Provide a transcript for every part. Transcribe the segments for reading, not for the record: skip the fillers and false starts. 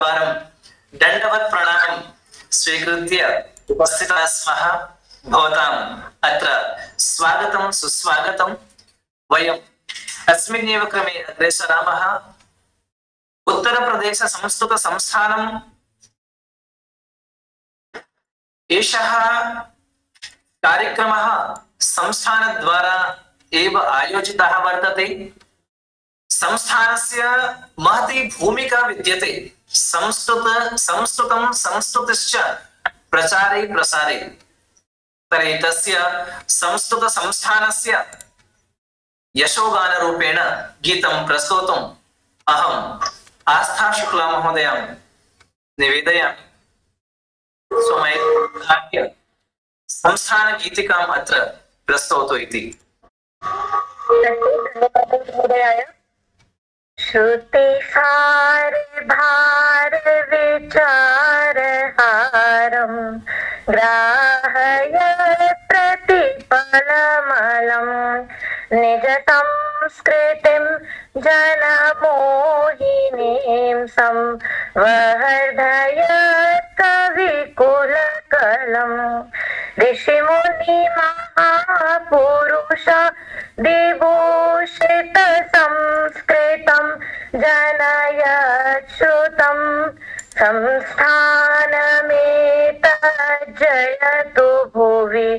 वारं दण्डवत् प्रणामं स्वीकृत्य उपस्थिताः स्मः। भवताम् अत्र स्वागतं सुस्वागतं। वयम् अस्मिन्नेव क्रमे अग्रे सरामः। उत्तरप्रदेश संस्कृत संस्थानम् एषः कार्यक्रमः संस्थानद्वारा एव आयोजितः वर्तते। संस्थानस्य महती भूमिका विद्यते संस्कृतं संस्कृतिश्च प्रचारे प्रसारे। तर्हि तस्य संस्कृत संस्थानस्य यशोगानरूपेण गीतं प्रस्तोतुम् अहम् आस्था शुक्ला महोदयां निवेदयामि। स्वमय संस्थान गीतिकाम् अत्र प्रस्तौतु इति। श्रुतिसार भार विचार हारं ग्राहय प्रतिपलमलं निज संस्कृतिं जनमोहिनीं संवर्धय कविकुलकलं ऋषिमुनि महापुरुष विभूषित संस्कृतं जनयत् श्रुतं संस्थानमेतज्जयतु भुवि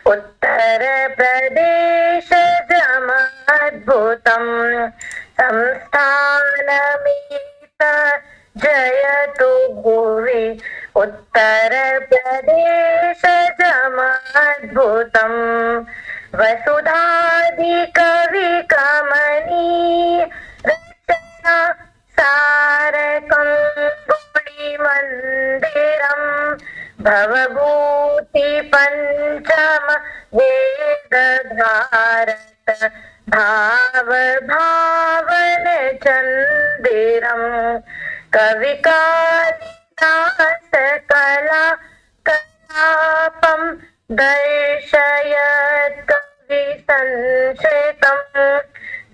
उत्तरप्रदेशजमद्भुतं संस्थानमेतज्जयतु भुवि उत्तरप्रदेशजमद्भुतं वसुधादिकविकमनीय रचना सारकं गुणिमन्दिरं भवभूति पञ्चम वेदभारत भावन चन्दिरं कविकालिदास कला कलापं दर्शयत् कवि संश्रितं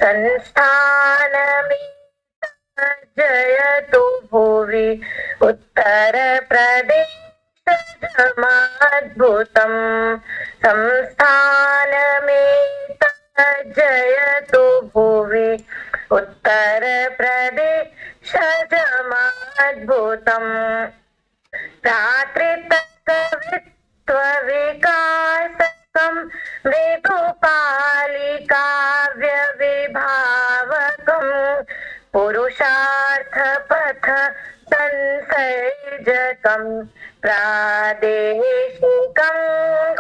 संस्थानमेतज्जयतु भुवि उत्तरप्रदेशजमद्भुतं संस्थानमेतज्जयतु भुवि उत्तरप्रदेशजमद्भुतं प्राकृतकवित्वविकासकं मृदुपालिकाव्यविभावकं पुरुषार्थपथ संसर्जकं प्रादेशिकं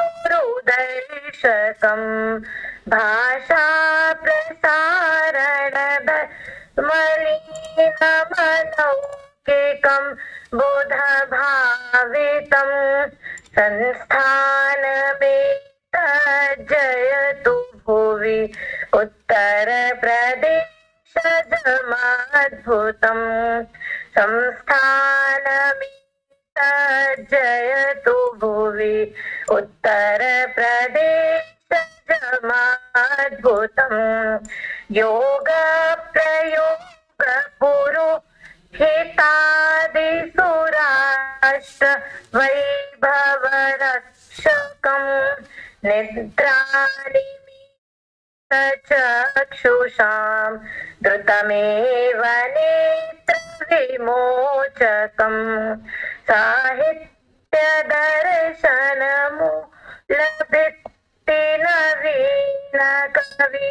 गुरुदर्शकं भाषाप्रसारणमलौकिकं बुधभावितं संस्थानमेतज्जयतु भुवि उत्तरप्रदेशजमद्भुतं संस्थानमेतज्जयतु भुवि उत्तरप्रदेशजमद्भुतं योगप्रयोगपुरोहितादिसुराष्ट्र वैभवरक्षकं निद्रानिमित्तचक्षुषां धृतमेव नेत्रविमोचकं साहित्यदर्शनमूलभित्तिनवीनकवि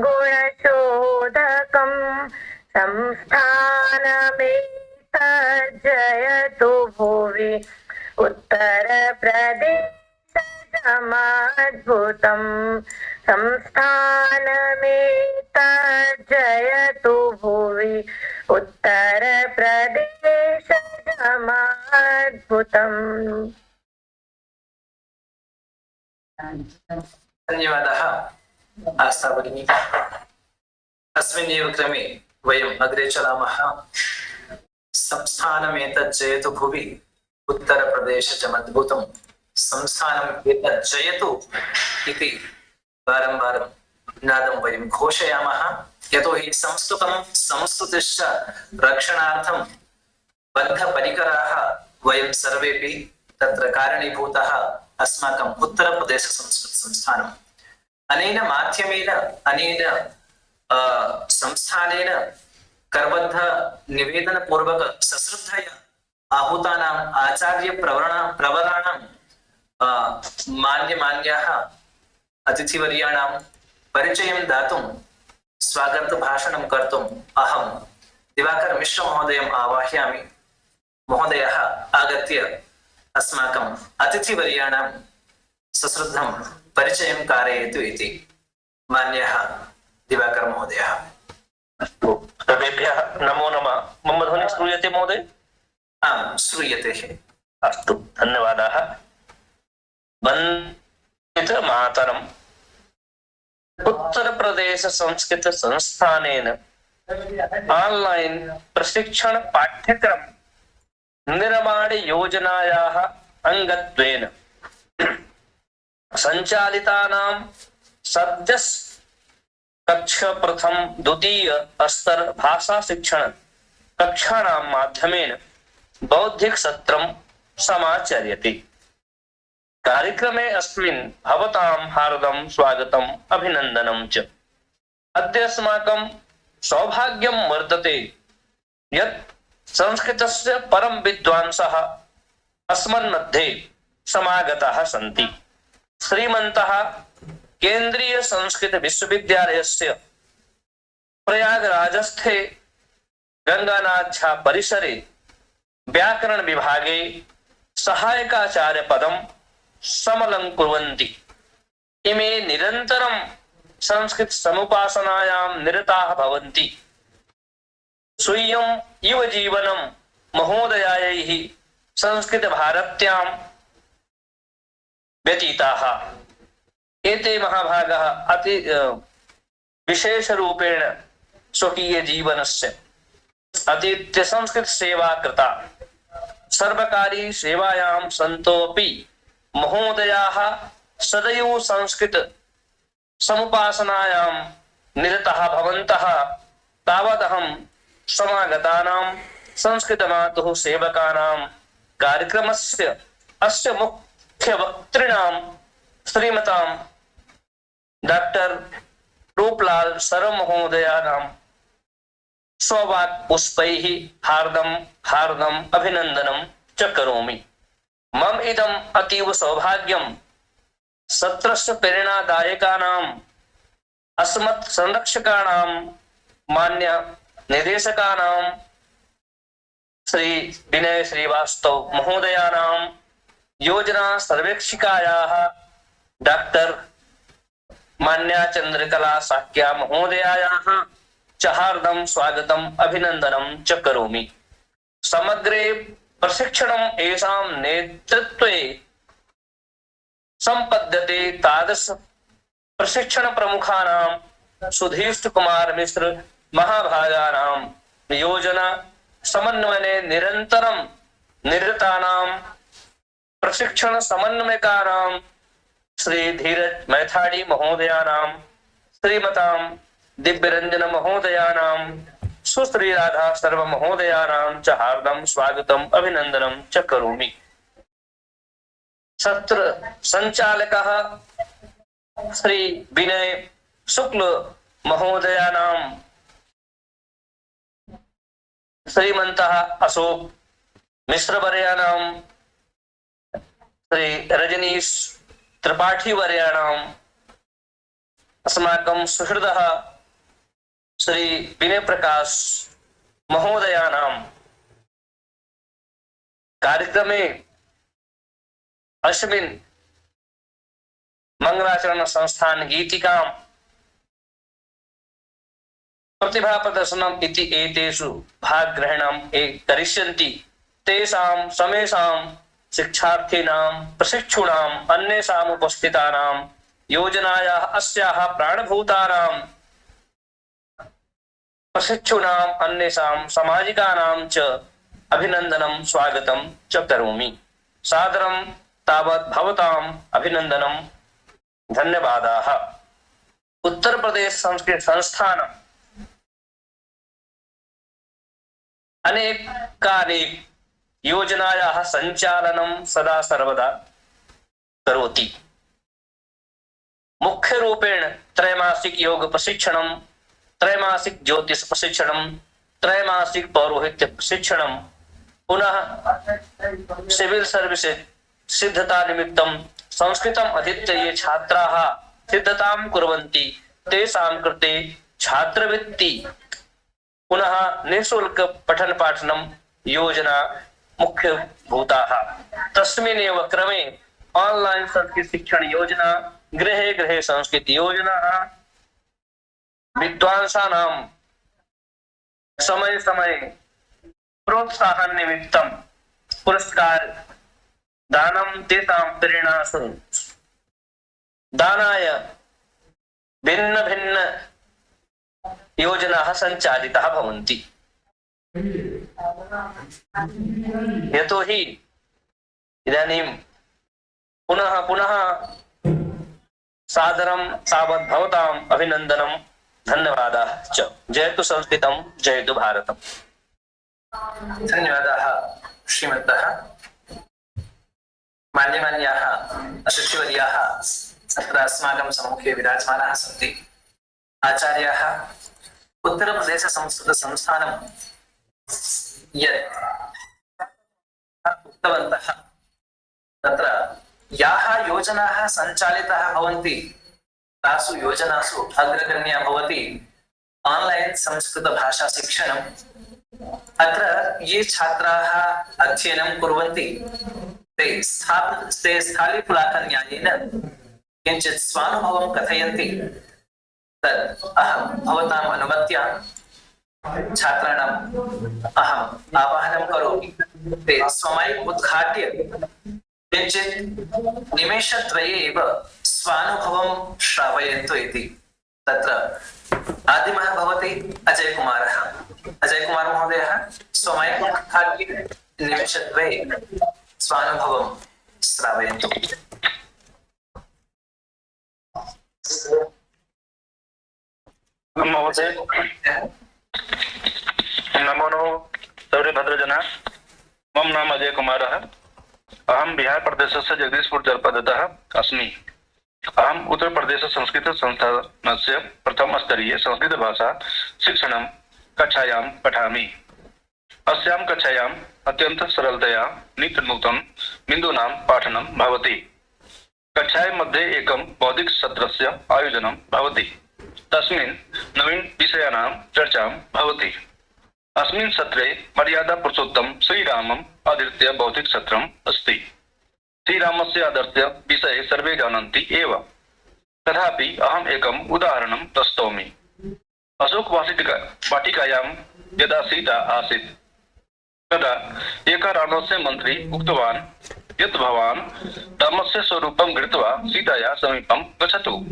गुणशोधकं संस्थानमेतज्जयतु भुवि उत्तरप्रदेशजमद्भुतं संस्थानमेतज्जयतु भुवि उत्तरप्रदेशजमद्भुतं। धन्यवादः आस्था भगिनी। अस्मिन्नेव क्रमे वयम् अग्रे चलामः। संस्थानमेतज्जयतु भुवि उत्तरप्रदेशजमद्भुतं संस्थानमेतज्जयतु इति वारं वारं नादं वयं घोषयामः। यतोहि संस्कृतं संस्कृतिश्च रक्षणार्थं बद्धपरिकराः वयं सर्वेपि तत्र कारणीभूतः अस्माकम् उत्तरप्रदेशसंस्कृतसंस्थानम्। अनेन माध्यमेन अनेन संस्थानेन करबद्ध निवेदनपूर्वक सश्रद्धया आहूतानाम् आचार्यप्रवराणां मान्यमान्याः अतिथिवर्याणां परिचयं दातुं स्वागतभाषणं कर्तुम् अहं दिवाकर मिश्र महोदयम् आवाहयामि। महोदयः आगत्य अस्माकम् अतिथिवर्याणां सश्रद्धं परिचयं कारयतु इति मान्यः दिवाकर महोदयः। अस्तु, सर्वेभ्यः नमो नमः। मम ध्वनिः श्रूयते महोदय? आम्, श्रूयते। अस्तु, धन्यवादाः। वन्दे मातरम्। उत्तरप्रदेश संस्कृत संस्थानेन ऑनलाइन प्रशिक्षण पाठ्यक्रम निर्माण योजनायाः अंगत्वेन संचालितानां सद्यः कक्षा प्रथम द्वितीय स्तर भाषा शिक्षण कक्षाणां माध्यमेन बौद्धिक सत्रं समाचर्यते। कार्यक्रमे अस्मिन् भवतां हार्दं स्वागतम् अभिनन्दनं च। अद्य अस्माकं सौभाग्यं वर्तते यत् संस्कृतस्य परम विद्वांसः अस्मन्मध्ये समागताः सन्ति। श्रीमन्तः केन्द्रीय संस्कृत विश्वविद्यालयस्य प्रयागराजस्थे गंगानाथ परिसरे व्याकरण विभागे सहायकाचार्य पदं समलंकुर्वन्ति। इमे निरन्तरं संस्कृत समुपासनायां निरताः भवन्ति। स्वीयं इव जीवनं महोदयायैः संस्कृत भारत्यां व्यतीताः। एते महाभागाः अति विशेष रूपेण स्वकीय जीवनस्य अतीत्य संस्कृत सेवा कृता। सर्वकारी सेवायां सन्तोपि महोदयाः सदैव संस्कृत समुपासनायां निरताः भवन्तः। तावदहं समागतानां संस्कृत मातुः सेवकानां कार्यक्रमस्य अस्य मुख्य वक्तृणां श्रीमतां डॉक्टर रूपलाल शर्मा महोदयानां स्ववाक् पुष्पैः हार्दम् अभिनन्दनं च करोमि। मम इदम् अतीव सौभाग्यं सत्रस्य प्रेरणादायकानां अस्मत् संरक्षकाणां मान्य निर्देशकानां श्री विनय श्रीवास्तव महोदयानां योजना सर्वेक्षिकायाः डॉक्टर मान्या चंद्रकला साक्या महोदयायाः च हार्दं स्वागतम् अभिनन्दनं च करोमि। समग्रे प्रशिक्षणम् एषां नेतृत्वे संपद्यते। तादृश प्रशिक्षण प्रमुखानां सुधीष्ट कुमार मिश्र महाभागानां योजना समन्वयने निरन्तरं निरतानां प्रशिक्षण समन्वयकानां श्री धीरज मैथाड़ी महोदयानां श्रीमतां दिव्यरंजन महोदयानां सुश्री राधा शर्मा महोदयानां च हार्दं स्वागतम् अभिनन्दनं च करोमि। सत्र संचालकः श्री विनय शुक्ल महोदयानां श्रीमन्तः अशोक मिश्रवर्याणां श्री रजनीश त्रिपाठी वर्याणाम् अस्माकं सुहृदः श्री विनय प्रकाश महोदयानां कार्यक्रमे अस्मिन् मंगलाचरण संस्थान गीतिकां प्रतिभा प्रदर्शनम् इति एतेषु भागग्रहणं करिष्यन्ति। तेषां समेषां शिक्षार्थीनां प्रशिक्षूणाम् अन्येषाम् उपस्थितानां योजनायाः अस्याः प्राणभूतानां प्रशिक्षूणाम् अन्येषां सामाजिकानां च अभिनन्दनं स्वागतं च करोमि। सादरं तावत् भवताम् अभिनन्दनं। धन्यवादाः। उत्तर प्रदेश संस्कृत संस्थान अनेकानेक योजनायाः सञ्चालनं सदा सर्वदा करोति। मुख्य रूपेण त्रैमासिक योग प्रशिक्षणं, त्रैमासिक ज्योतिष प्रशिक्षणं, त्रैमासिक पौरोहित्य प्रशिक्षणं, पुनः सिविल सर्विसेज सिद्धता निमित्तं संस्कृतम् अधीत्य ये छात्राः सिद्धतां कुर्वन्ति तेषां कृते छात्रवृत्ति पुनः निःशुल्क पठन पाठनं योजना मुख्य भूताः। तस्मिन्नेव क्रमे ऑनलाइन संस्कृत शिक्षण योजना, गृहे गृहे संस्कृत योजना, विद्वांसानां समय समय प्रोत्साहन निमित्तं पुरस्कार दानं तेषां प्रेरणासु दानाय भिन्न भिन्न योजनाः सञ्चालिताः भवन्ति। यतोहि इदानीं पुनः पुनः सादरं तावत् भवताम् अभिनन्दनं, धन्यवादाः च। जयतु संस्कृतं, जयतु भारतम्। धन्यवादाः श्रीमन्तः। मान्यमान्याः अतिथिवर्याः अत्र अस्माकं सम्मुखे विराजमानाः सन्ति। आचार्याः उत्तरप्रदेश संस्कृत संस्थानं यत् उक्तवन्तः तत्र याः योजनाः सञ्चालिताः भवन्ति तासु योजनासु अग्रगण्या भवति ऑनलाइन संस्कृत भाषा शिक्षणम्। अत्र ये छात्राः अध्ययनं कुर्वन्ति ते स्थालीफलाकन्यायेन किञ्चित् स्वानुभवं कथयन्ति। तत् अहं भवताम् अनुमत्या छात्राणाम् अहम् आवाहनं करोमि। ते स्वमैक् उद्घाट्य किञ्चित् निमेषद्वये एव स्वानुभवं श्रावयन्तु इति। तत्र आदिमः भवति अजयकुमारः। अजयकुमार महोदयः स्वमैक् उद्घाट्य निमेषद्वये स्वानुभवं श्रावयन्तु। महोदय नमो नमो सर्वे भद्रजनाः। मम नाम अजय कुमारः। अहं बिहार प्रदेशस्य जगदीशपुर जनपदतः अस्मि। अहम् उत्तर प्रदेश संस्कृत संस्थानस्य प्रथम स्तरीय संस्कृत भाषा शिक्षणं कक्षायां पठामि। अस्यां कक्षायाम् अत्यन्त सरलतया नित्यनूतन बिन्दूनां पाठनं भवति। कक्षायां मध्ये एकं बौद्धिक सत्रस्य आयोजनं भवति। तस्मिन् नवीन विषयाणां चर्चा भवति। अस्मिन् सत्रे मर्यादा पुरुषोत्तम श्रीरामम् आधृत्य बौद्धिक सत्रम् अस्ति। श्रीरामस्य आदर्श विषये सर्वे जानन्ति एव, तथापि अहम् एकम् उदाहरणं प्रस्तौमि। अशोक वाटिकायां यदा सीता आसीत् तदा एकः रामस्य मन्त्री उक्तवान् यत् भवान् रामस्य स्वरूपं गृहीत्वा सीतायाः समीपं गच्छतु।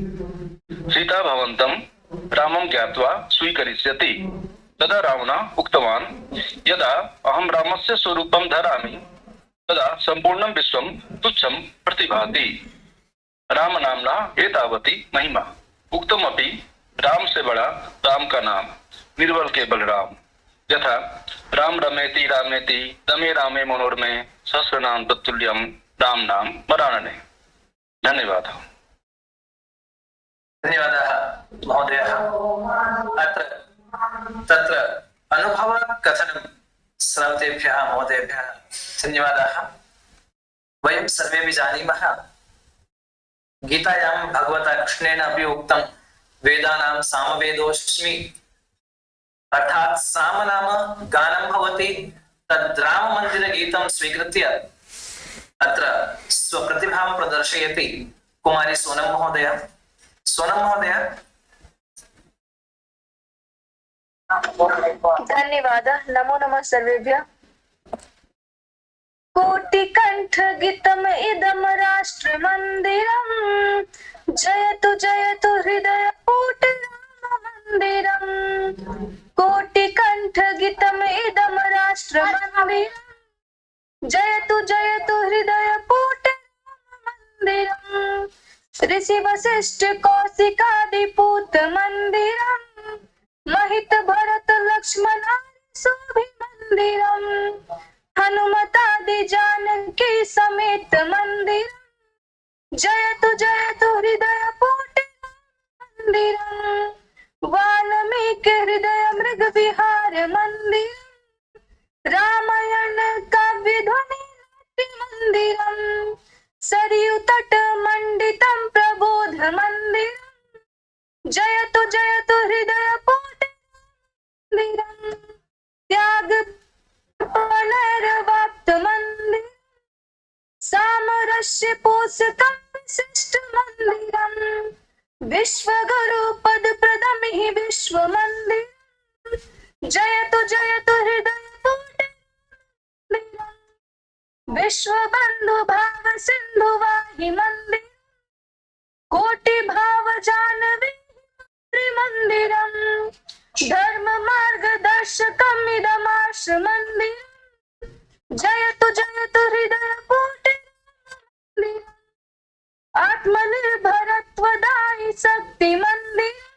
सीता भवन्तं रामं ज्ञात्वा स्वीकरिष्यति। तदा रावणः उक्तवान् यदा अहं रामस्य स्वरूपं धरामि तदा सम्पूर्णं विश्वं तुच्छं प्रतिभाति। रामनाम्ना एतावती महिमा। उक्तमपि राम से बड़ा राम का नाम, निर्बल केवल राम। यथा राम रमेति रामेति रमे रामे मनोरमे सहस्रनाम तत्तुल्यं राम नाम वरानने। धन्यवादः। धन्यवादाः महोदयः। अत्र तत्र अनुभव कथनं श्रवतेभ्यः महोदयेभ्यः धन्यवादाः। वयं सर्वेपि जानीमः गीतायां भगवता कृष्णेन अपि उक्तं वेदानां सामवेदोऽस्मि, अर्थात् साम नाम गानं भवति। तद् राममन्दिरगीतं स्वीकृत्य अत्र स्वप्रतिभां प्रदर्शयति कुमारी सोनम महोदय। सोनम महोदय। धन्यवादः। नमो नमः सर्वेभ्यः। कोटिकण्ठगीतम् इदं राष्ट्रमन्दिरम्, जयतु जयतु हृदयपूटराममन्दिरम्। कोटिकण्ठगीतम् इदं राष्ट्रमन्दिरम्, जयतु जयतु हृदयपूटराममन्दिरम्। ऋषिवसिष्ठ कौशिकादिपूत मन्दिरम्, महित भरत लक्ष्मण शोभिमन्दिरम्। मंदिरम् हनुमतादि जानकी समेत मंदिरम् जयतु जयतु हृदय कोटि मंदिरम् वाल्मीकि हृदय मृग विहार मंदिरम् रामायण काव्य ध्वनि मंदिरम् सरयू तट मंडितम् प्रबोध मंदिरम् जयतु जयतु हृदय कोटि मंदिरम् त्याग पुनर्वाप्त मंदिरम् सामरस्य पोषकम् विशिष्ट मंदिरम् विश्वगुरु पद प्रदमिहि विश्व मंदिरम् जयतु जयतु हृदय कोटि मंदिरम् विश्व बंधु भाव सिंधु वाहि मंदिर कोटि भाव जानवी मंदिरम् धर्म मार्गदर्शकम् इदमार्ष मंदिरम् जयतु जयतु हृदय कोटि मंदिरम् आत्मनिर्भरत्वदायि शक्ति मंदिरम्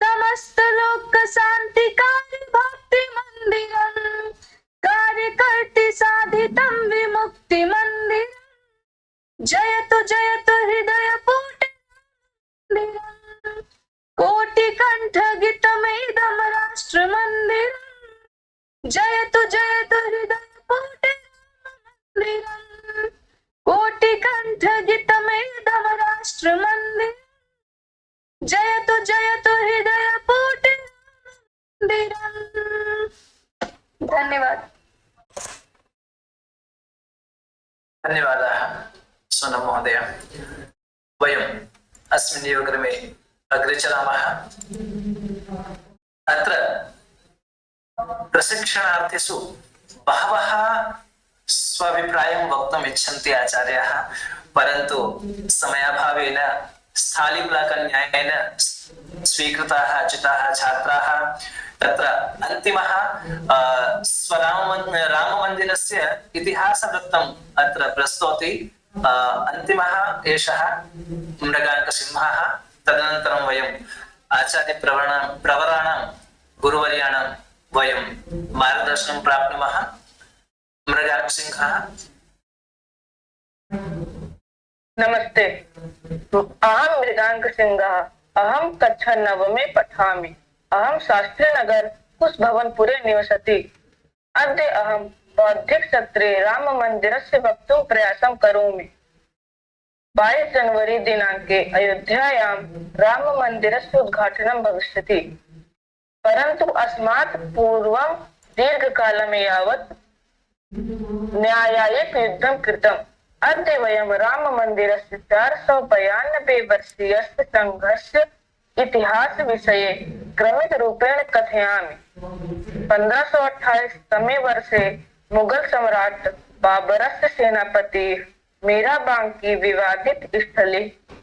समस्त लोक शांतिकारी भक्ति मंदिरम् कार्यकर्ति साधितम् विमुक्ति मंदिरम् जयतु जयतु हृदय कोटि मंदिरम् कोटि कंठ गीतमिदं राष्ट्र मंदिरम् जयतु जयतु हृदय कोटि मंदिरम् कोटि कंठ गीतमिदं राष्ट्र मंदिरम् जयतु जयतु हृदय कोटि मंदिरम्। धन्यवाद। धन्यवादाः सोनम महोदय। वयम् अस्मिन् योगक्रमे अग्रे चलामः। अत्र प्रशिक्षणार्थीषु बहवः स्वाभिप्रायं वक्तुम् इच्छन्ति आचार्याः, परन्तु समयाभावेन स्थालीब्लाकन्यायेन स्वीकृताः चिताः छात्राः तत्र अन्तिमः राममन्दिरस्य इतिहासवृत्तम् अत्र प्रस्तौति। अन्तिमः एषः मृगाङ्कसिंहः। तदनन्तरं वयम् आचार्यप्रवराणां गुरुवर्याणां वयं मार्गदर्शनं प्राप्नुमः। मृगाङ्कसिंहः। नमस्ते, अहं मृगाङ्कसिंहः। अहं कक्षा नवमे पठामि। अहं शास्त्रीनगर कुशभवनपुरे निवसति। अद्य अहं बौद्धिकसत्रे राममन्दिरस्य वक्तुं प्रयासं करोमि। 22 जनवरी दिनाङ्के अयोध्यायां राममन्दिरस्य उद्घाटनं भविष्यति, परन्तु अस्मात् पूर्वं दीर्घकालं यावत् न्यायालययुद्धं कृतम्। अद्य वयं राममन्दिरस्य 492 वर्षीयस्य संघर्षस्य इतिहासविषये क्रमिकरूपेण कथयामि। 1528 तमे वर्षे मुगल सम्राट् बाबरस्य सेनापतिः मीराबाङ्की विवादित स्थले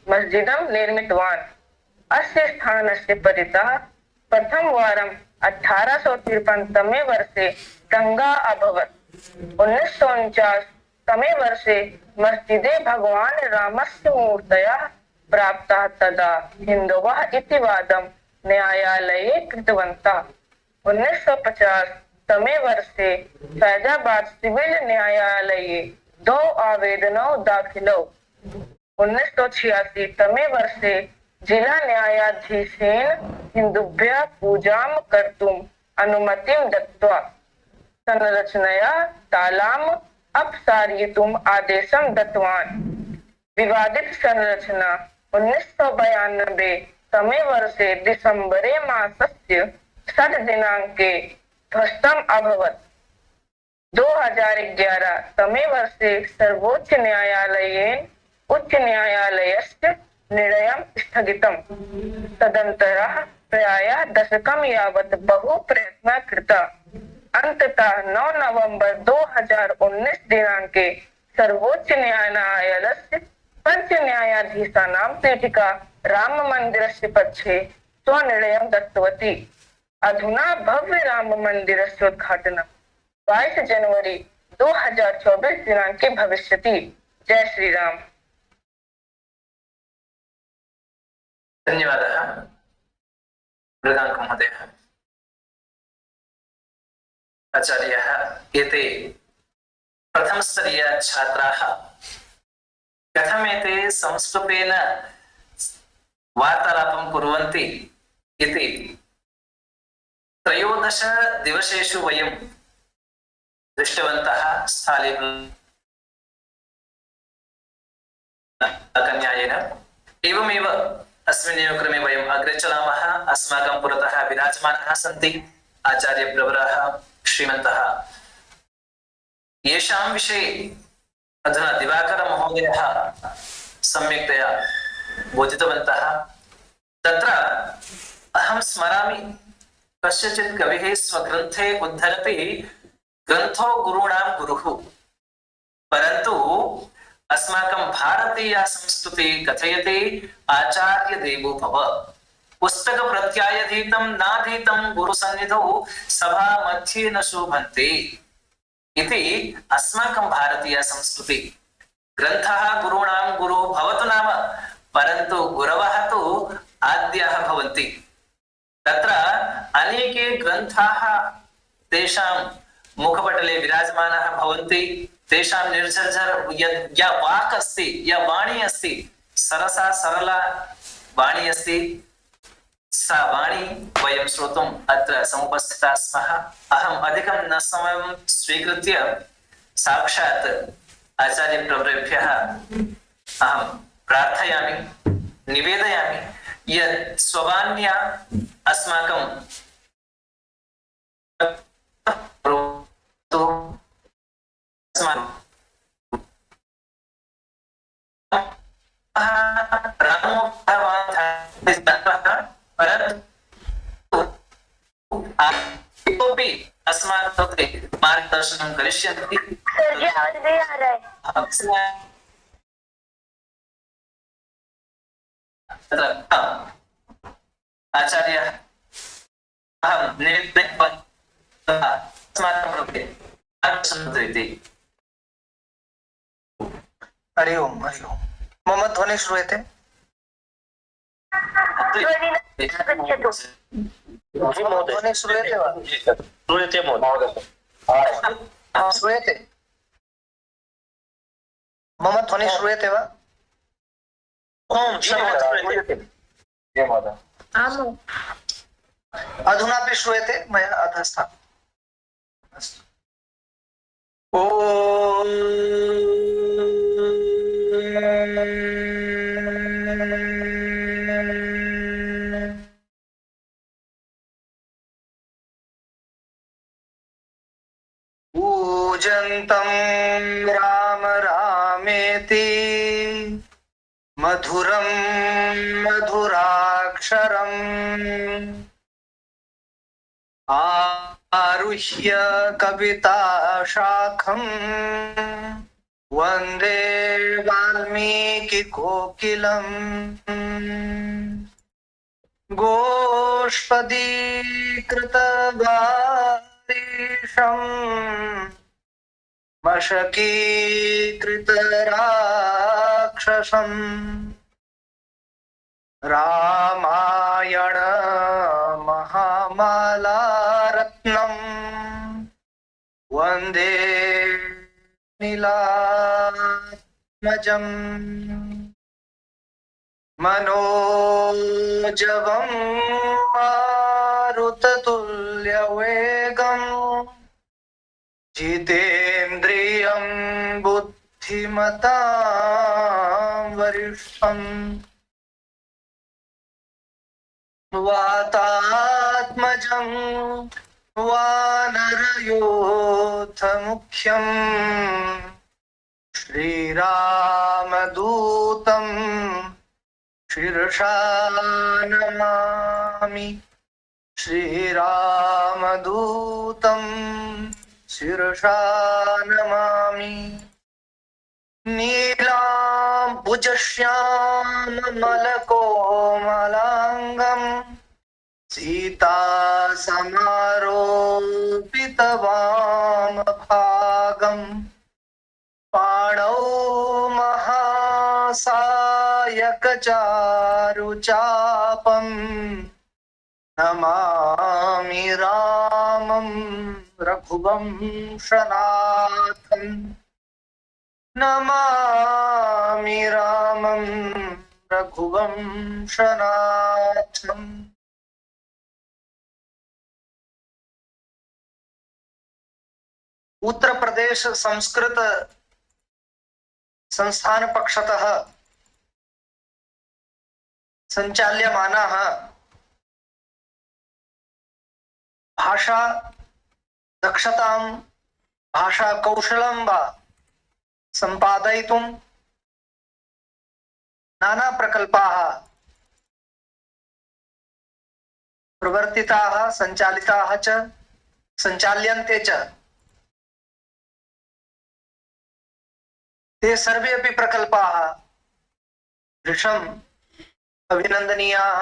मस्जिदं निर्मितवान्। अस्य स्थानस्य परितः प्रथमवारं 1853 तमे वर्षे दङ्गा अभवत्। 1949 तमे वर्षे मस्जिदे भगवान् रामस्य मूर्तयः प्राप्ताः। तदा हिन्दवः इति वादं न्यायालये कृतवन्तः। 1950 तमे वर्षे फैजाबाद सिविल न्यायालये 2 आवेदनौ दाखिलौ। 1986 तमे वर्षे जिला न्यायाधीशेन हिन्दुभ्यः पूजां कर्तुम् अनुमतिं दत्त्वा संरचनया तालाम् अपसारयितुम् आदेशं दत्तवान्। विवादित संरचना 1992 तमे वर्षे दिसम्बरे मासस्य 6 दिनाङ्के ध्वस्तम् अभवत्। 2011 तमे वर्षे सर्वोच्च न्यायालयेन उच्च न्यायालयस्य निर्णयं स्थगितम्। तदनन्तरः प्रायः दशकं यावत् बहु प्रयत्नः कृतः। अन्ततः 9 नवम्बर 2019 दिनाङ्के सर्वोच्च न्यायालयस्य 5 न्यायाधीशानां पीठिका राममन्दिरस्य पक्षे स्वनिर्णयं दत्तवती। अधुना भव्य राममन्दिरस्य उद्घाटनं 22 जनवरी 2024 दिनाङ्के भविष्यति। जय श्रीराम। धन्यवादः मृगाङ्क महोदयः। आचार्याः एते प्रथमस्तरीय छात्राः कथमेते संस्कृतेन वार्तालापं कुर्वन्ति इति 13 दिवसेषु वयं दृष्टवन्तः स्थाले कन्यायेन। एवमेव अस्मिन्नेव क्रमे वयम् अग्रे चलामः। अस्माकं पुरतः विराजमानाः सन्ति आचार्यप्रवराः श्रीमन्तः, येषां विषये अधुना दिवाकरमहोदयः सम्यक्तया बोधितवन्तः। तत्र अहं स्मरामि, कस्यचित् कविः स्वग्रन्थे उद्धरति ग्रन्थो गुरूणां गुरुः, परन्तु अस्माकं भारतीया संस्कृति कथयति आचार्य देवो भव। पुस्तक प्रत्यायधीतं नाधीतं गुरुसन्निधौ सभा मध्ये न शोभन्ते इति अस्माकं भारतीया संस्कृति। ग्रन्थः गुरूणां गुरु भवतु नाम, परन्तु गुरवः तु आद्याः भवन्ति। तत्र अनेके ग्रन्थाः तेषां मुखपटले विराजमानाः भवन्ति। तेषां निर्झर्झर या वाक् अस्ति, या वाणी अस्ति, सरसा सरला वाणी अस्ति, सा वाणी वयं श्रोतुम् अत्र समुपस्थिताः स्मः। अहम् अधिकं न समयं स्वीकृत्य साक्षात् आचार्यप्रवरेभ्यः अहं प्रार्थयामि, निवेदयामि यत् स्ववाण्या अस्माकं इतोपि अस्माकं कृते मार्गदर्शनं करिष्यन्ति। सर जी आवाज नहीं आ रहा है। आचार्य अहं अस्माकं कृते मार्गदर्शनं दीयते। हरि ओम हरि ओम। मम ध्वनि श्रूयते? ध्वनि श्रूयते वा? श्रूयते महोदय। श्रूयते? मम ध्वनि श्रूयते वा? अधुनापि श्रूयते? मया अधस्था। पूजन्तं राम रामेति मधुरं मधुराक्षरम् आरुह्य कविता शाखम् वन्दे वाल्मीकि कोकिलम् गोष्पदीकृतवारिशम् मशकीकृतराक्षसम् रामायण महामालारत्नम् वन्दे नीलात्मजम् मनोजवं मारुततुल्यवेगम् जितेन्द्रियं बुद्धिमतां वरिष्ठम् वातात्मजं वानरयोधमुख्यं श्रीरामदूतं शिरसा नमामि। श्रीरामदूतं शिरसा नमामि। नीलाम्बुजश्याममलकोमलाङ्गम् सीता समारोपितवामभागम् पाणौ महासायकचारुचापम् नमामि रामं रघुवंशनाथं नमामि रामं रघुवंशनाथम्। उत्तर प्रदेश संस्कृत संस्थान पक्षतः संचाल्यमानः भाषा दक्षतां भाषा कौशलं वा सम्पादयितुं नाना प्रकल्पाः प्रवर्तिताः सञ्चालिताः च सञ्चाल्यन्ते च। ते सर्वे अपि प्रकल्पाः भृशम् अभिनन्दनीयाः।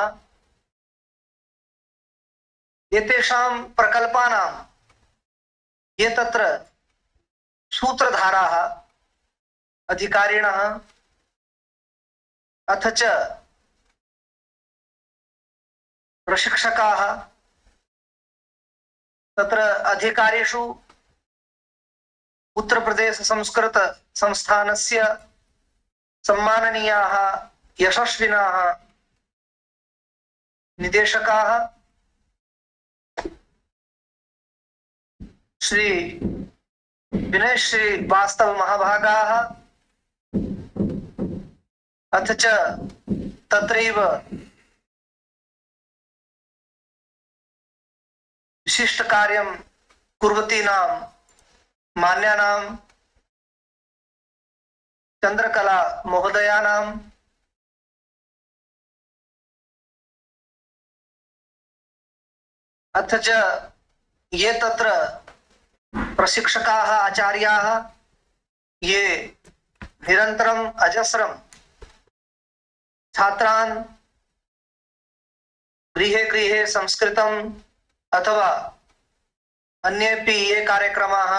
एतेषां प्रकल्पानां ये तत्र सूत्रधाराः अधिकारिणः अथ च प्रशिक्षकाः तत्र अधिकारिषु उत्तर प्रदेश संस्कृत संस्थानस्य सम्माननीयाः यशस्विनः निदेशकाः श्री विनय श्री वास्तव महाभागाः अथ च तत्रैव विशिष्ट कार्यं कुर्वतीनां मान्यानां चंद्रकला महोदयानां अथ च ये तत्र प्रशिक्षकाः आचार्याः ये निरन्तरम् अजस्रं छात्रान् गृहे गृहे संस्कृतम् अथवा अन्येपि ये कार्यक्रमाः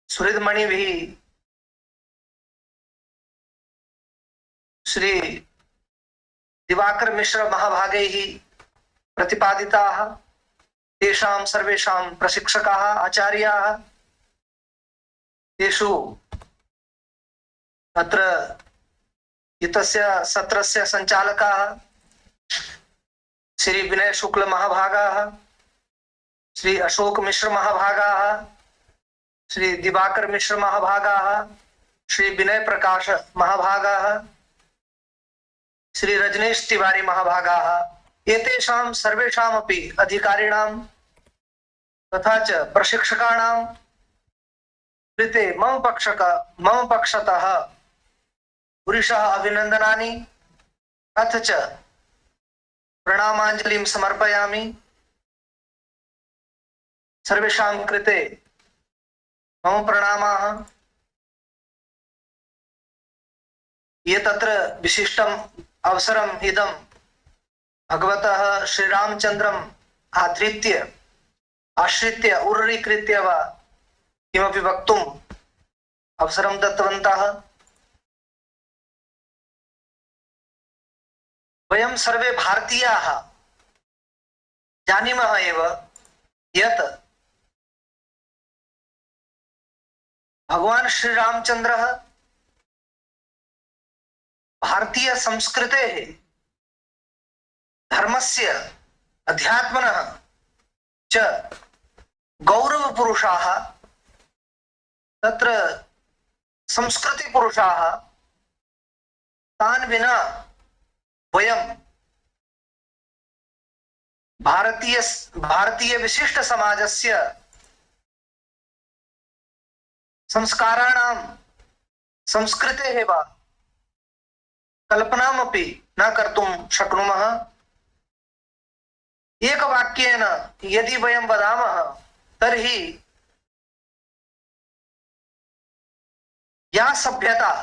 सुहृदमणिभिः श्री दिवाकर मिश्र महाभागैः प्रतिपादिताः तेषां सर्वेषां प्रशिक्षकाः आचार्याः तेषु अत्र इतस्य सत्रस्य सञ्चालकाः श्री विनय शुक्ल महाभागाः श्री अशोक मिश्र महाभागाः श्री दिवाकर मिश्र महाभागाः श्री विनय प्रकाश महाभागाः श्री रजनीश तिवारी महाभागाः एतेषां सर्वेषामपि अधिकारिणां तथा च प्रशिक्षकाणां कृते मम पक्षतः पुरुषः अभिनन्दनानि अथ च प्रणामाञ्जलिं समर्पयामि। सर्वेषां कृते मम प्रणामाः। ये तत्र विशिष्टम् अवसरम् इदं भगवतः श्रीरामचन्द्रम् आश्रित्य उर्रीकृत्य वा किमपि वक्तुम् अवसरं दत्तवन्तः। वयं सर्वे भारतीयाः जानीमः एव यत् भगवान् श्रीरामचन्द्रः भारतीय संस्कृतेः धर्मस्य अध्यात्मनः च गौरवपुरुषाः तत्र संस्कृतिपुरुषाः तान् विना वयं भारतीय विशिष्ट समाजस्य संस्काराणां संस्कृतेः वा कल्पनामपि न कर्तुं शक्नुमः। एकवाक्येन यदि वयं वदामः तर्हि या सभ्यता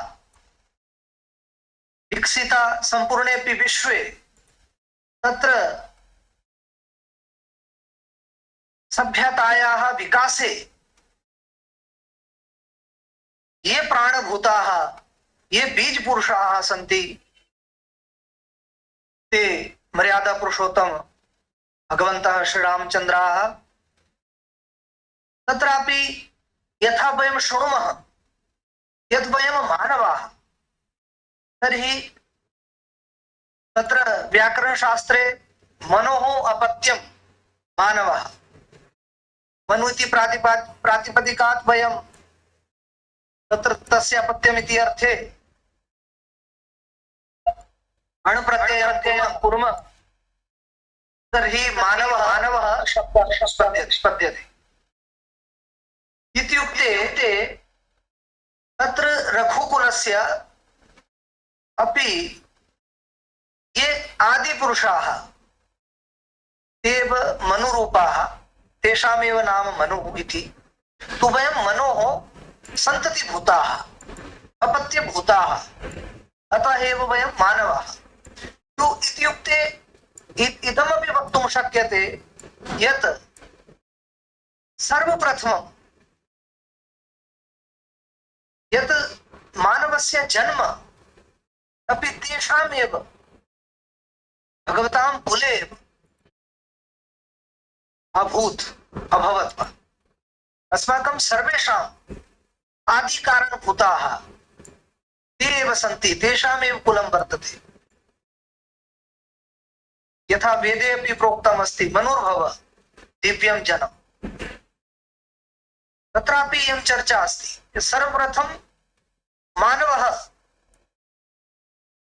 विकसिता संपूर्णेऽपि विश्वे तत्र सभ्यतायाः विकासे ये प्राणभूताः ये बीज पुरुषाः सन्ति ते मर्यादा पुरुषोत्तम भगवन्तः श्रीरामचन्द्राः तत्रापि यथा वयं शृणुमः यत् वयं मानवाः तर्हि तत्र व्याकरणशास्त्रे मनोः अपत्यं मानवः मनु इति प्रातिपदिकात् वयं तत्र तस्य अपत्यमिति अर्थे अणुप्रत्ययं कुर्मः तर्हि मानवः स्पद्यते इत्युक्ते तत्र रघुकुलस्य अपि ये आदिपुरुषाः तेव मनुरूपाः तेषामेव नाम मनुः इति तु वयं मनोः सन्ततिभूताः अपत्यभूताः अतः एव वयं मानवाः तु इत्युक्ते इदमपि वक्तुं शक्यते यत् सर्वप्रथमं यत् मानवस्य जन्म अपि तेषामेव भगवतां कुले अभवत् अस्माकं सर्वेषाम् आदिकारणभूताः ते एव सन्ति तेषामेव कुलं वर्तते यथा वेदे अपि प्रोक्तम् अस्ति मनुर्भव दिव्यं जनम् तत्रापि इयं चर्चा अस्ति सर्वप्रथम मानवः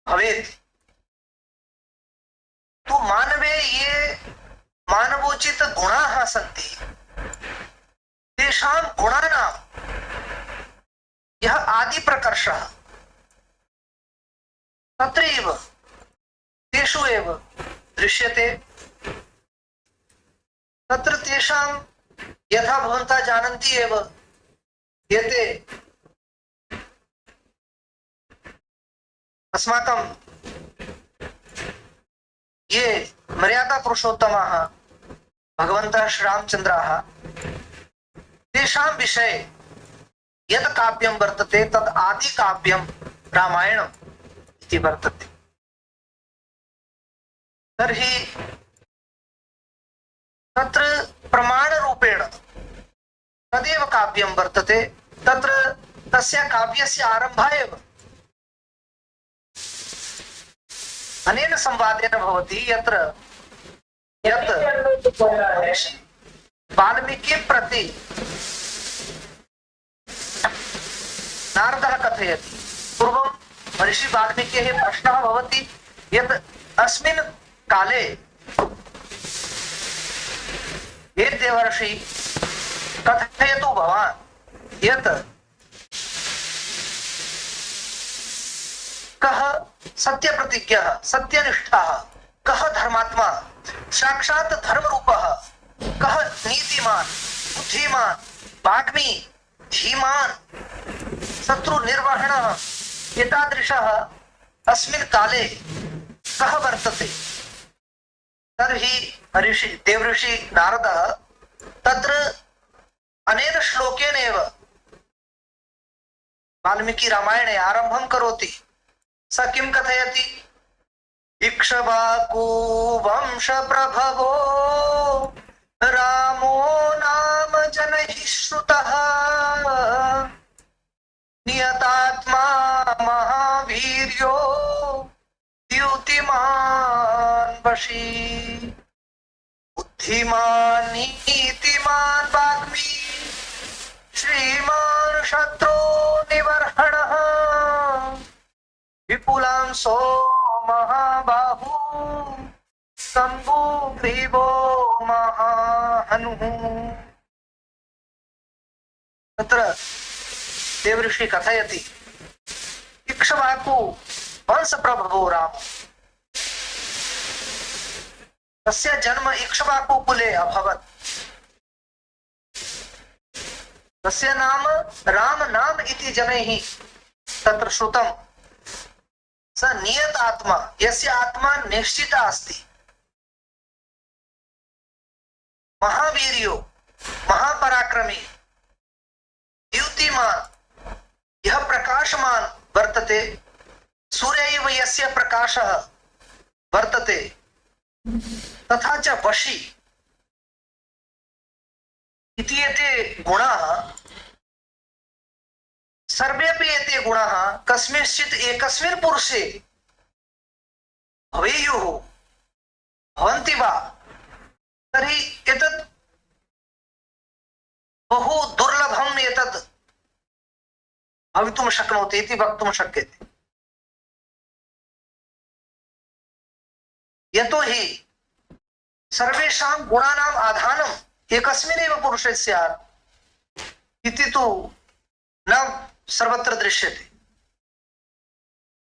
भवेत् तो मानवे ये मानवोचित गुणाः सन्ति तेषां गुणानां यः आदिप्रकर्षः तत्रैव तेषु एव दृश्यते तत्र तेषां यथा भवन्तः जानन्ति एव एते अस्माकं ये मर्यादा पुरुषोत्तमाः भगवन्तः श्रीरामचन्द्राः तेषां विषये यत् काव्यं वर्तते तत् आदि काव्यं रामायणम् इति वर्तते तर्हि तत्र प्रमाणरूपेण तदेव काव्यं वर्तते तत्र तस्य काव्यस्य आरम्भः एव अनेन संवादेन भवति यत्र यत् वाल्मीकिं प्रति नारदः कथयति पूर्वं महर्षि वाल्मीकेः प्रश्नः भवति यत् अस्मिन् काले हे देवर्षि कथयतु भवान् यत् कः सत्यप्रतिज्ञः सत्यनिष्ठः कः धर्मात्मा साक्षात् धर्मरूपः कः नीतिमान् बुद्धिमान् वाग्मी धीमान् शत्रुनिर्वहणः एतादृशः अस्मिन् काले कः वर्तते तर्हि ऋषि देवऋषि नारदः तत्र अनेन श्लोकेन एव वाल्मीकि रामायणे आरम्भं करोति स किं कथयति इक्ष्वाकु वंश प्रभवो रामो नाम जनैः श्रुतः नियतात्मा महावीर्यो द्युतिमान् वशी बुद्धिमान् नीतिमान् वाग्मी श्रीमान् शत्रु निवर्हणः विपुलांसो महाबाहु शम्भुग्रीवो महाहनुः तत्र देवऋषि कथयति इक्ष्वाकु वंशप्रभवो राम तस्य जन्म इक्ष्वाकु कुले अभवत् तस्य नाम राम नाम इति जनैः तत्र श्रुतम् स नियत आत्मा यस्य आत्मा निश्चिता अस्ति महावीर्यो महापराक्रमी द्युतिमान् यः प्रकाशमान् वर्तते सूर्य इव यस्य प्रकाशः वर्तते तथा च वशी इति एते गुणाः सर्वेपि एते गुणाः कस्मिंश्चित् एकस्मिन् पुरुषे भवेयुः भवन्ति वा तर्हि एतत् बहु दुर्लभम् एतत् भवितुं शक्नोति इति वक्तुं शक्यते। यतोहि सर्वेषां गुणानाम् आधानम् एकस्मिन्नेव पुरुषे स्यात् इति तु न सर्वत्र दृश्यते।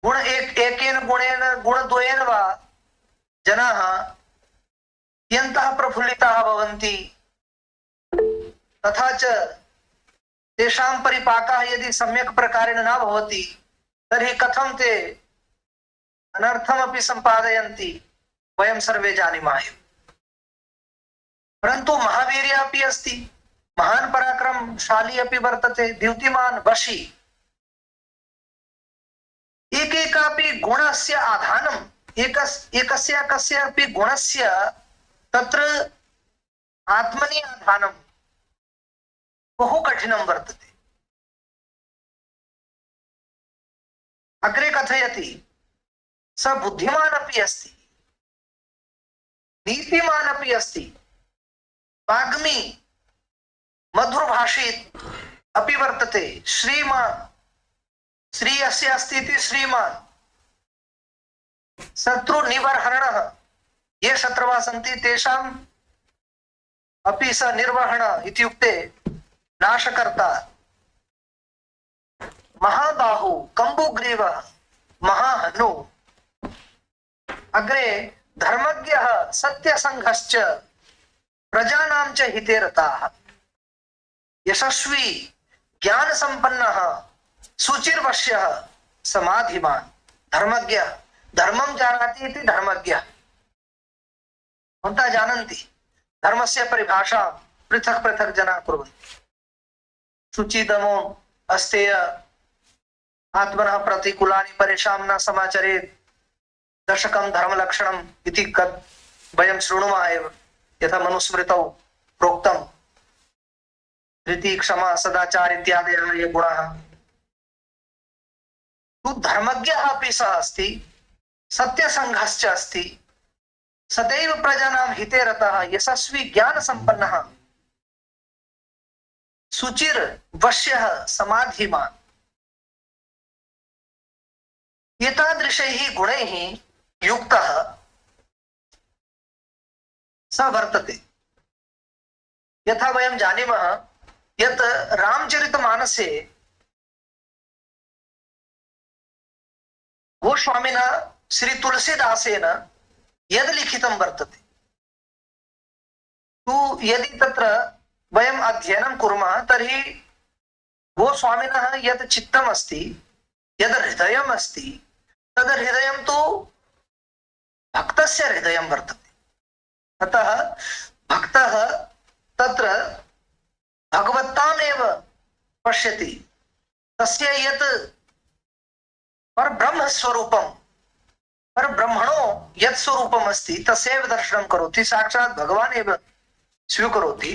गुण एकेन गुणेन गुणद्वयेन वा जनाः यन्तः प्रफुल्लिताः भवन्ति तथा च तेषां परिपाकः यदि सम्यक् प्रकारेण न भवति तर्हि कथं ते अनर्थमपि सम्पादयन्ति वयं सर्वे जानीमः एव। परन्तु महावीर्य अपि अस्ति, महान् पराक्रमशाली अपि वर्तते, द्युतिमान् वशी। एकैकापि गुणस्य आधानम् एकस्य कस्यापि गुणस्य तत्र आत्मनि आधानं बहु कठिनं वर्तते। अग्रे कथयति स बुद्धिमान् अपि अस्ति, नीतिमान् अपि अस्ति, वाग्मी मधुरभाषी अपि वर्तते, श्रीमान् श्री अस्य अस्ति इति श्रीमान्, शत्रु निवर्हणः ये शत्रवः सन्ति तेषाम् अपि स निर्वहण इत्युक्ते नाशकर्ता, महाबाहु कम्बुग्रीवः महाहनु। अग्रे धर्मज्ञः सत्यसंघश्च प्रजानां च हिते रताः, यशस्वी ज्ञान संपन्नः सुचिर्वश्यः समाधिमान्। धर्मज्ञ धर्मं जानाति इति धर्मज्ञः। भवन्तः जानन्ति धर्मस्य परिभाषा पृथक् पृथक् जनाः कुर्वन्ति। शुचिदमो अस्तेय आत्मनः प्रतिकूलानि परेषां न समाचरेत्, दशकं धर्मलक्षणम् इति वयं शृणुमः एव। यथा मनुस्मृतौ प्रोक्तं धृति क्षमा सदाचार इत्यादयः ये गुणाः। तु धर्मज्ञः अपि सः अस्ति, सत्यसंघश्च अस्ति, सदैव प्रजानां हिते रतः, यशस्वी ज्ञान संपन्नः, सुचिर वश्यः समाधिमान्। एतादृशैः गुणैः युक्तः स वर्तते। यथा वयं जानीमः यत् रामचरितमानसे गोस्वामिना श्री तुलसीदासेन यद् लिखितं वर्तते, तु यदि तत्र वयम् अध्ययनं कुर्मः तर्हि गोस्वामिनः यत् चित्तम् अस्ति, यद् हृदयम् अस्ति, तद् हृदयं तु भक्तस्य हृदयं वर्तते। अतः भक्तः तत्र भगवत्तामेव पश्यति, तस्य यत् परब्रह्म स्वरूपं, परब्रह्मणो यत् स्वरूपम् अस्ति तस्यैव दर्शनं करोति, साक्षात् भगवान् एव स्वीकरोति।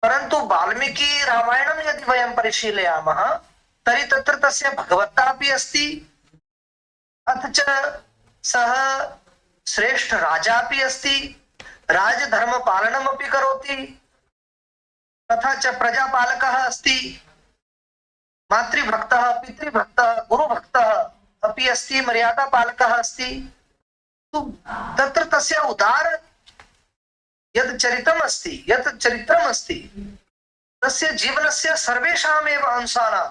परन्तु वाल्मीकि रामायणं यदि वयं परिशीलयामः तर्हि तत्र तस्य भगवत्ता अपि अस्ति, अथ च सः श्रेष्ठ राजा अपि अस्ति, राजधर्म पालनमपि करोति, तथा च प्रजापालकः अस्ति, मातृभक्तः पितृभक्तः गुरुभक्तः अपि अस्ति, मर्यादा पालकः अस्ति। तो तत्र तस्य उदार यत् चरितम् अस्ति, यत् चरित्रम् अस्ति, तस्य जीवनस्य सर्वेषामेव अंशानां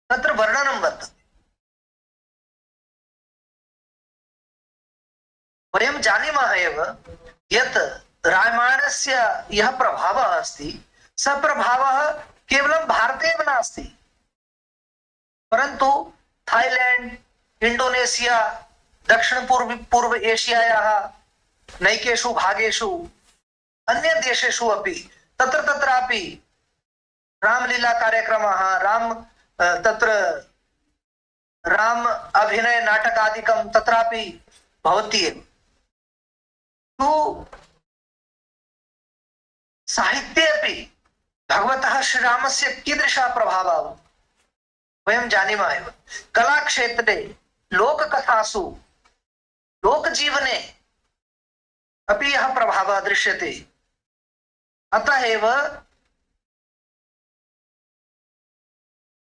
तत्र वर्णनं वर्तते। वयं जानीमः एव यत् रामायणस्य यः प्रभावः अस्ति, सः प्रभावः केवलं भारते एव नास्ति, परन्तु थाईलैंड, इंडोनेशिया, दक्षिण पूर्व एशियायाः नैकेषु भागेषु अन्य देशेषु अपि तत्र तत्रापि रामलीला कार्यक्रमाः, तत्र राम अभिनय नाटकादिकं तत्रापि भवति एव। तु साहित्येऽपि भगवतः श्रीरामस्य कीदृशः प्रभावः वयं जानीमः एव। कलाक्षेत्रे, लोककथासु, लोकजीवने अपि यः प्रभावः दृश्यते। अतः एव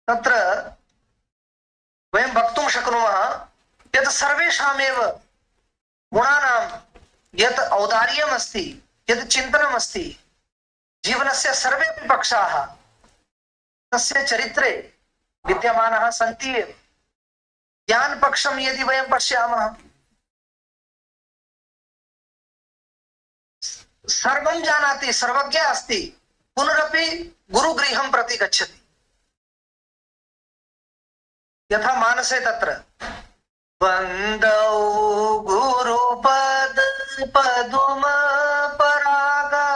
तत्र वयं वक्तुं शक्नुमः यत् सर्वेषामेव गुणानां यत् औदार्यम् अस्ति, यत् चिन्तनम् अस्ति, जीवनस्य सर्वेपि पक्षाः तस्य चरित्रे विद्यमानाः सन्ति एव। ज्ञानपक्षं यदि वयं पश्यामः, सर्वं जानाति, सर्वज्ञ अस्ति, पुनरपि गुरुगृहं प्रति गच्छति। यथा मानसे तत्र वन्दौ गुरुपद पदुम परागा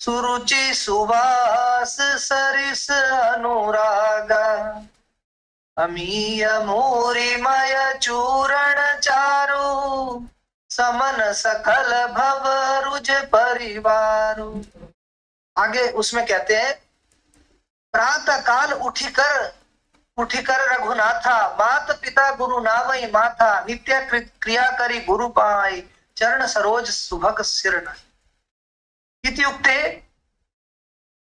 सुरुचि सुवास सरिस अनुरागा अमीय मूरिमय चूरण चारु समन सकल भव रुज परिवारु। आगे उसमें कहते हैं प्रातः काल उठिकर रघुनाथा मात पिता गुरु नावई माथा नित्य क्रिया करी गुरु पाई चरण सरोज सुभग सिर नाई। इत्युक्ते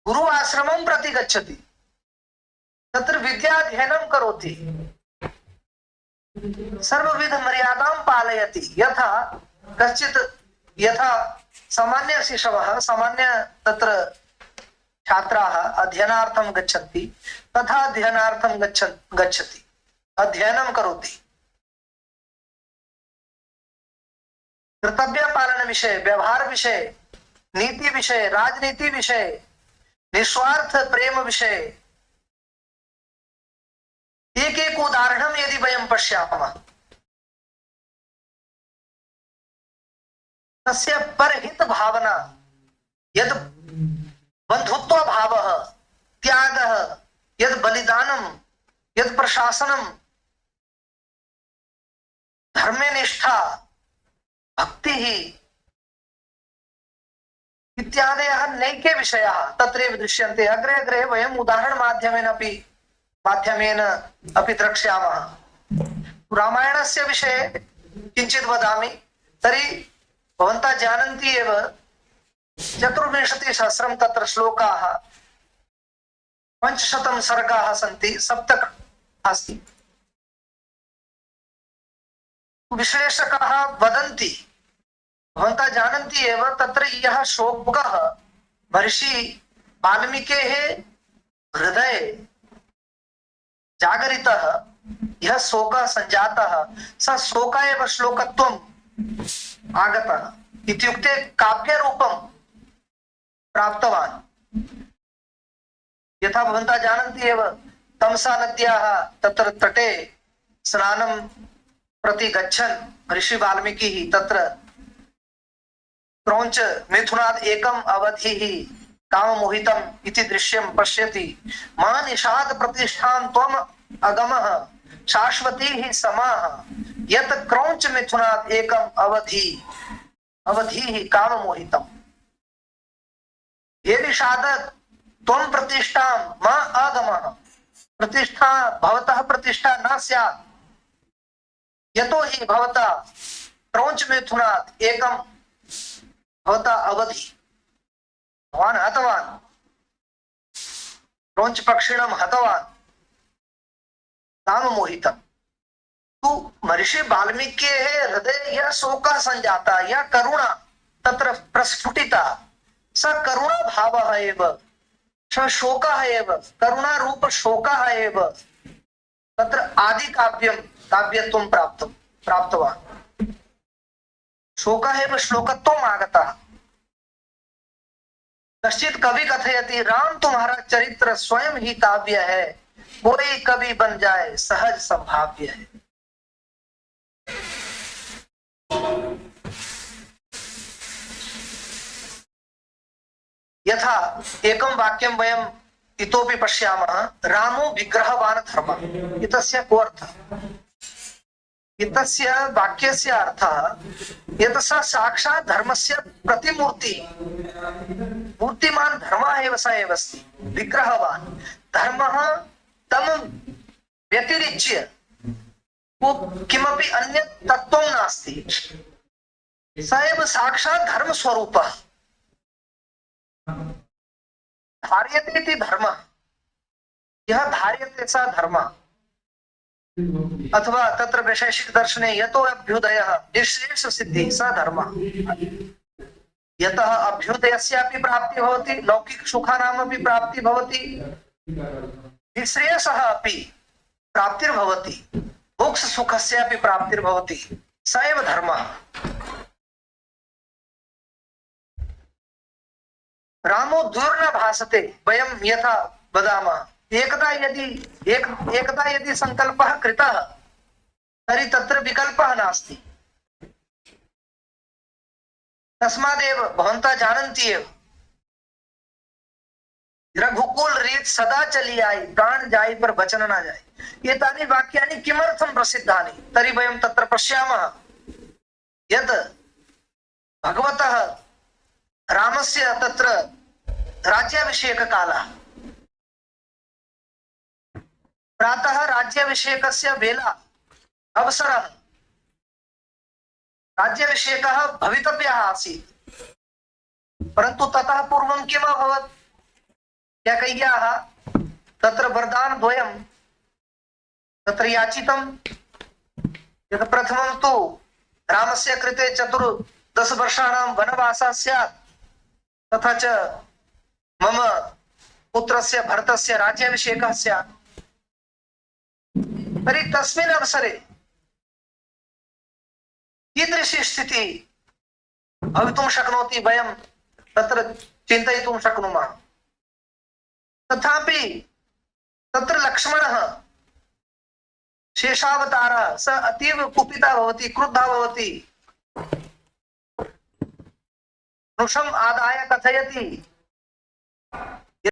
गुरु आश्रमं प्रति गच्छति, तत्र विद्याध्ययनं करोति, सर्वविध मर्यादां पालयति। यथा कश्चित् यथा सामान्य शिशवः, सामान्य तत्र छात्राः अध्ययनार्थं गच्छन्ति, तथा अध्ययनार्थं गच्छति, अध्ययनं करोति। कर्तव्य पालन विषय, व्यवहार विषय, नीति विषय, राजनीति विषय, निस्वार्थ प्रेम विषय, एक एक उदाहरणं यदि वयं पश्यामः, तस्य परहित भावना, यद् बंधुत्व भावः, त्यागः, यद् बलिदानं, यद् प्रशासनं, धर्मे निष्ठा, भक्तिः इत्यादयः नैके विषयाः तत्रैव दृश्यन्ते। अग्रे अग्रे वयम् उदाहरणमाध्यमेन अपि द्रक्ष्यामः। रामायणस्य विषये किञ्चित् वदामि तर्हि भवन्तः जानन्ति एव 24,000 तत्र श्लोकाः, 500 सर्गाः सन्ति, सप्तक अस्ति। विश्लेषकाः वदन्ति, भवन्तः जानन्ति एव तत्र यः शोकः महर्षि वाल्मीकेः हृदये जागरितः, यः शोकः सञ्जातः, स शोक एव श्लोकत्वम् आगतः। इत्युक्ते काव्यरूपं प्राप्तवान्। यथा भवन्तः जानन्ति एव तमसा नद्याः तत्र तटे स्नानं प्रति गच्छन् ऋषि वाल्मीकिः तत्र क्रौञ्च मिथुनात् एकम् अवधिः काममोहितम् इति दृश्यं पश्यति। मा निषाद प्रतिष्ठां त्वम् अगमः शाश्वतीः समाः यत् क्रौञ्च मिथुनात् एकम् अवधिः काममोहितम्। हे निषाद त्वं प्रतिष्ठां मा अगमः, प्रतिष्ठा भवतः प्रतिष्ठा न स्यात्, यतो हि भवता क्रौञ्च मिथुनात् एकं भवता अवधि, भवान् हतवान्, क्रौञ्च पक्षिणं हतवान्, काममोहितम्। तु महर्षि वाल्मीकेः हृदये यः शोकः सञ्जातः, यः करुणा तत्र प्रस्फुटिता, स करुणा भावः एव, स शोकः एव, करुणा रूप शोकः एव तत्र आदि काव्यत्वं प्राप्तवान्। शोकः एव श्लोकत्वम् आगतः। कश्चित् कवि कथयति, राम तुम्हारा चरित्र स्वयं ही काव्य है, कोई कवि बन जाए सहज संभाव्य है। यथा एकं वाक्यं वयम् इतोपि पश्यामः, रामो विग्रहवान् धर्मः। इत्यस्य को अर्थः? एतस्य वाक्यस्य अर्थः यत् स साक्षात् धर्मस्य प्रतिमूर्ति मूर्तिमान् धर्मः एव स एव अस्ति विग्रहवान् धर्मः तं व्यतिरिच्य किमपि अन्य तत्त्वं नास्ति स एव साक्षात् धर्म स्वरूपः धार्यते इति धर्मः यः धार्यते स धर्मः अथवा तत्र वैशेषिक दर्शने यतो अभ्युदयः निःशेष सिद्धिः स धर्मः यतः अभ्युदयस्यापि प्राप्तिः भवति लौकिक सुखानामपि प्राप्तिः भवति निःश्रेयसः अपि प्राप्तिर्भवति मोक्ष सुखस्यापि प्राप्तिर्भवति स एव धर्मः रामो दुर्न भासते वयं यथा वदामः एकदा यदि संकल्पः कृतः तर्हि तत्र विकल्पः नास्ति तस्मादेव भवन्तः जानन्ति एव रघुकुल रीत सदा चली आई प्राण जाई पर वचन न जाए एतानि वाक्यानि किमर्थं प्रसिद्धानि तर्हि वयं तत्र पश्यामः यत् भगवतः रामस्य तत्र राज्याभिषेककालः प्रातः राज्याभिषेकस्य वेला अवसरः राज्याभिषेकः भवितव्यः आसीत् परन्तु ततः पूर्वं किम् अभवत् कैकेय्याः तत्र वरदान द्वयं तत्र याचितं यत् प्रथमं तु रामस्य कृते 14 वर्षाणां वनवासः स्यात् तथा च मम पुत्रस्य भरतस्य राज्याभिषेकः स्यात् तर्हि तस्मिन् अवसरे कीदृशी स्थितिः भवितुं शक्नोति वयं तत्र चिन्तयितुं शक्नुमः तथापि तत्र लक्ष्मणः शेषावतारः स अतीव कुपितः भवति क्रुद्धः भवति नृशम् आदाय कथयति